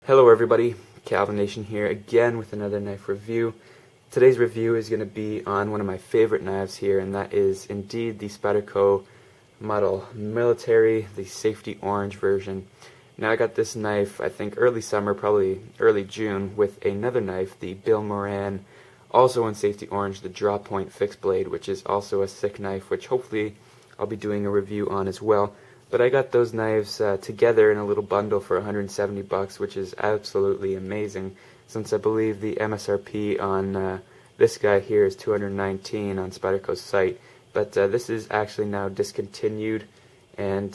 Hello everybody, Calvin Nation here again with another knife review. Today's review is going to be on one of my favorite knives here, and that is indeed the Spyderco model Military, the safety orange version. Now I got this knife I think early summer, probably early June, with another knife, the Bill Moran, also in safety orange, the draw point fixed blade, which is also a sick knife, which hopefully I'll be doing a review on as well. But I got those knives together in a little bundle for $170, which is absolutely amazing, since I believe the MSRP on this guy here is $219 on Spyderco's site. But this is actually now discontinued, and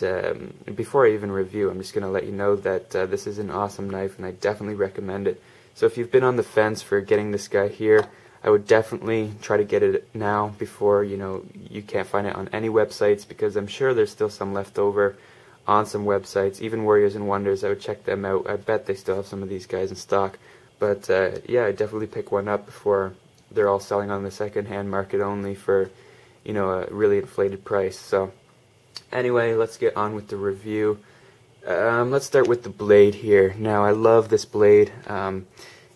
before I even review, I'm just going to let you know that this is an awesome knife, and I definitely recommend it. So if you've been on the fence for getting this guy here, I would definitely try to get it now before you can't find it on any websites, because I'm sure there's still some left over on some websites. Even Warriors and Wonders, I would check them out. I bet they still have some of these guys in stock. But yeah, I'd definitely pick one up before they're all selling on the second-hand market only for a really inflated price. So anyway, let's get on with the review. Let's start with the blade here. Now I love this blade.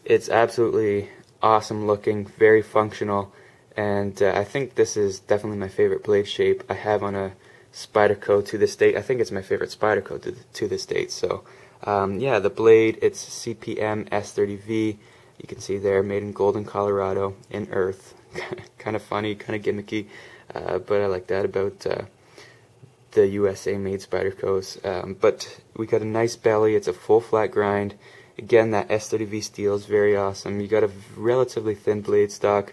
It's absolutely awesome looking, very functional, and I think this is definitely my favorite blade shape I have on a Spyderco to this date. I think it's my favorite Spyderco to this date. So yeah, the blade, it's CPM S30V. You can see there, made in Golden, Colorado, in earth. Kind of funny, kind of gimmicky, but I like that about the USA made Spydercos. But we got a nice belly, it's a full flat grind. Again, that S30V steel is very awesome. You got a relatively thin blade stock,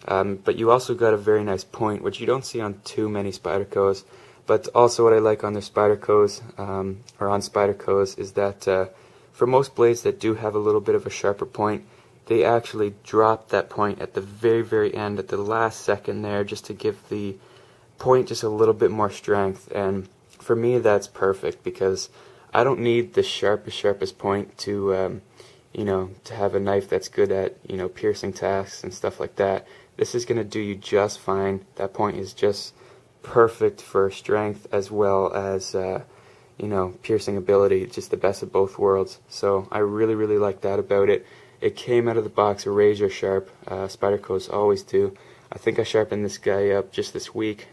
but you also got a very nice point, which you don't see on too many Spydercos. But also what I like on their Spydercos, or on Spydercos, is that for most blades that do have a little bit of a sharper point, they actually drop that point at the very, very end, at the last second there, just to give the point just a little bit more strength. And for me, that's perfect, because I don't need the sharpest point to to have a knife that's good at piercing tasks and stuff like that. This is going to do you just fine. That point is just perfect for strength as well as piercing ability. Just the best of both worlds. So I really, really like that about it. It came out of the box razor sharp. Spydercos always do. I think I sharpened this guy up just this week.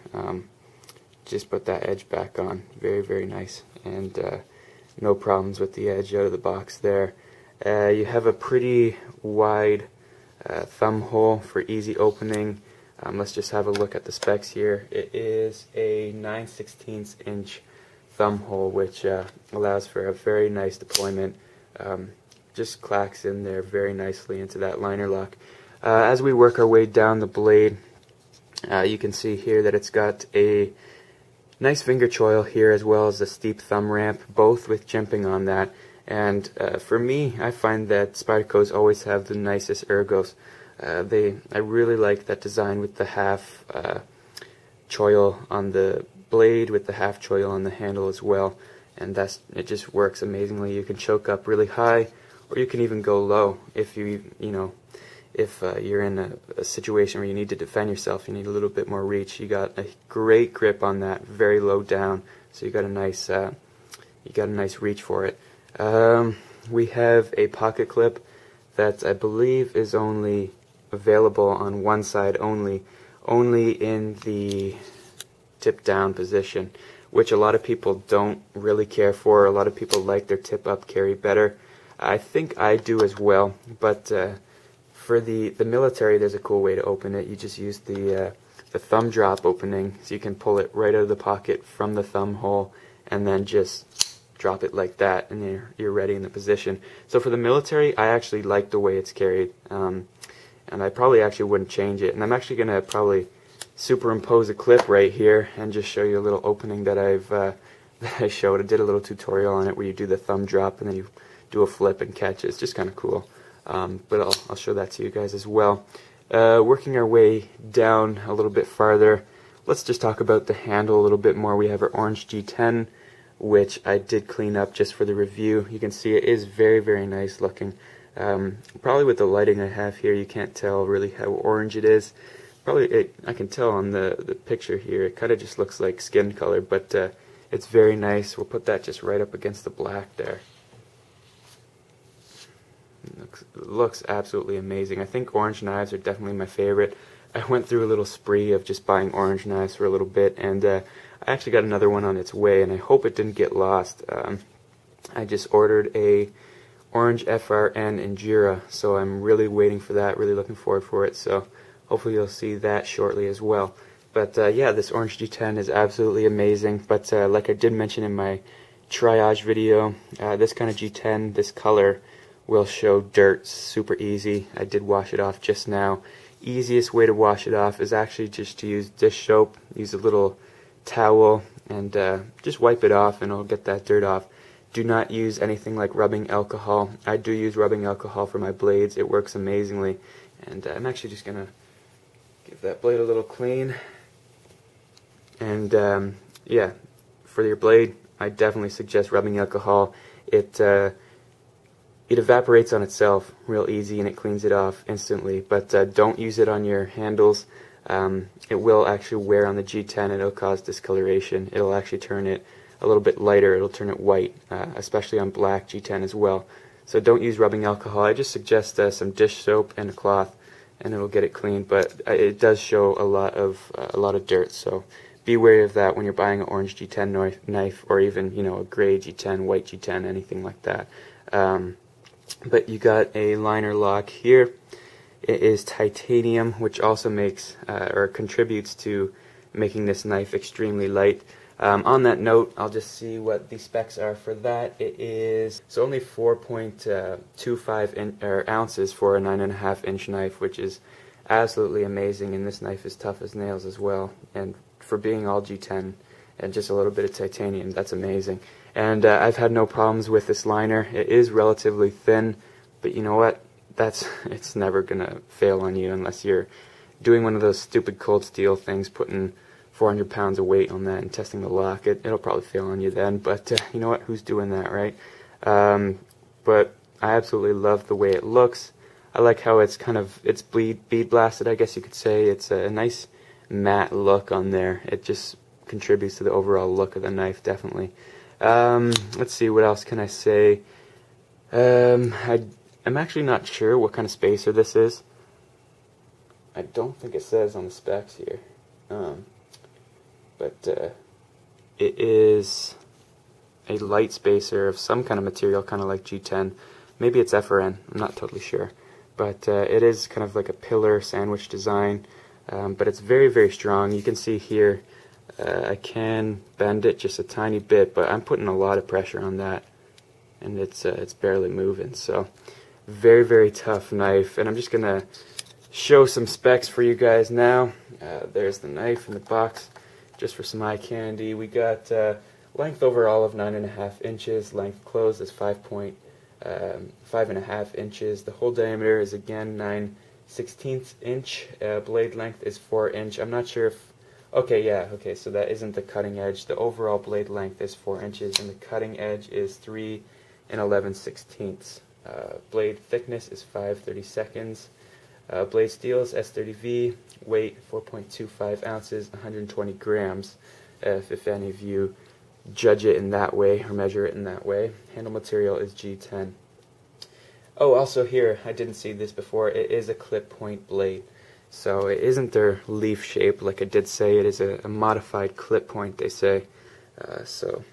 Just put that edge back on. Very, very nice. And no problems with the edge out of the box there. You have a pretty wide thumb hole for easy opening. Let's just have a look at the specs here. It is a 9/16 inch thumb hole, which allows for a very nice deployment. Just clacks in there very nicely into that liner lock. As we work our way down the blade, you can see here that it's got a nice finger choil here, as well as a steep thumb ramp, both with jimping on that. And for me, I find that Spydercos always have the nicest ergos. I really like that design with the half choil on the blade, with the half choil on the handle as well. And it just works amazingly. You can choke up really high, or you can even go low if if you're in a situation where you need to defend yourself, you need a little bit more reach. You got a great grip on that, very low down, so you got a nice reach for it. We have a pocket clip that I believe is only available on one side only in the tip down position, which a lot of people don't really care for. A lot of people like their tip up carry better. I think I do as well, but for the military, there's a cool way to open it. You just use the thumb drop opening, so you can pull it right out of the pocket from the thumb hole, and then just drop it like that, and you're ready in the position. So for the military, I actually like the way it's carried, and I probably actually wouldn't change it. And I'm actually going to probably superimpose a clip right here and just show you a little opening that that I showed. I did a little tutorial on it where you do the thumb drop and then you do a flip and catch it. It's just kind of cool. But I'll show that to you guys as well. Working our way down a little bit farther, let's just talk about the handle a little bit more. We have our orange G10, which I did clean up just for the review. You can see it is very, very nice looking. Probably with the lighting I have here, you can't tell really how orange it is. Probably I can tell on the picture here, it kind of just looks like skin color, but it's very nice. We'll put that just right up against the black there. Looks absolutely amazing. I think orange knives are definitely my favorite. I went through a little spree of just buying orange knives for a little bit, and I actually got another one on its way, and I hope it didn't get lost. I just ordered a orange FRN Injera, so I'm really waiting for that, really looking forward for it, so hopefully you'll see that shortly as well. But yeah, this orange G10 is absolutely amazing, but like I did mention in my triage video, this kind of G10, this color, will show dirt super easy. I did wash it off just now. Easiest way to wash it off is actually just to use dish soap, use a little towel, and just wipe it off and it'll get that dirt off. Do not use anything like rubbing alcohol. I do use rubbing alcohol for my blades. It works amazingly. And I'm actually just going to give that blade a little clean. And yeah, for your blade, I definitely suggest rubbing alcohol. It evaporates on itself real easy and it cleans it off instantly, but don't use it on your handles. It will actually wear on the G10 and it'll cause discoloration. It'll actually turn it a little bit lighter, it'll turn it white, especially on black G10 as well. So don't use rubbing alcohol. I just suggest some dish soap and a cloth and it'll get it clean, but it does show a lot of dirt, so be wary of that when you're buying an orange G10 knife, or even, you know, a gray G10, white G10, anything like that. But you got a liner lock here. It is titanium, which also makes or contributes to making this knife extremely light. On that note, I'll just see what the specs are for that. It is only 4.25 ounces for a 9.5 inch knife, which is absolutely amazing. And this knife is tough as nails as well. And for being all G10 and just a little bit of titanium, that's amazing. And I've had no problems with this liner. It is relatively thin, but you know what? It's never gonna fail on you unless you're doing one of those stupid cold steel things, putting 400 pounds of weight on that and testing the lock. It'll probably fail on you then, but you know what? Who's doing that, right? But I absolutely love the way it looks. I like how it's bead blasted, I guess you could say. It's a nice matte look on there. It just contributes to the overall look of the knife, definitely. Let's see, what else can I say? I'm actually not sure what kind of spacer this is. I don't think it says on the specs here. But it is a light spacer of some kind of material, kind of like G10. Maybe it's FRN, I'm not totally sure. But it is kind of like a pillar sandwich design. But it's very, very strong. You can see here, I can bend it just a tiny bit, but I'm putting a lot of pressure on that, and it's barely moving. So very, very tough knife. And I'm just gonna show some specs for you guys now. There's the knife in the box, just for some eye candy. We got length overall of 9.5 inches. Length closed is 5.5 inches. The hole diameter is again 9/16 inch. Blade length is 4 inch. I'm not sure if okay, so that isn't the cutting edge. The overall blade length is 4 inches, and the cutting edge is 3 11/16. Blade thickness is 5/32. Blade steel is S30V. Weight 4.25 ounces, 120 grams. If any of you judge it in that way or measure it in that way. Handle material is G10. Oh, also here, I didn't see this before. It is a clip point blade. So it isn't their leaf shape, like I did say. It is a modified clip point, they say. So,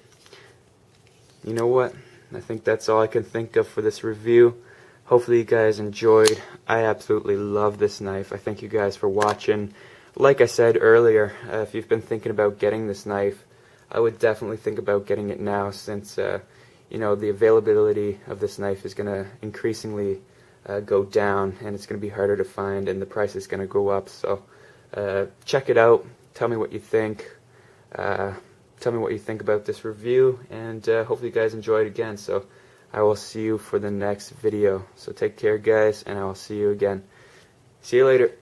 you know what? I think that's all I can think of for this review. Hopefully you guys enjoyed. I absolutely love this knife. I thank you guys for watching. Like I said earlier, if you've been thinking about getting this knife, I would definitely think about getting it now, since you know, the availability of this knife is going to increasingly go down, and it's going to be harder to find, and the price is going to go up. So check it out. Tell me what you think. Tell me what you think about this review, and hopefully you guys enjoy it again. So I will see you for the next video. So take care, guys, and I will see you again. See you later.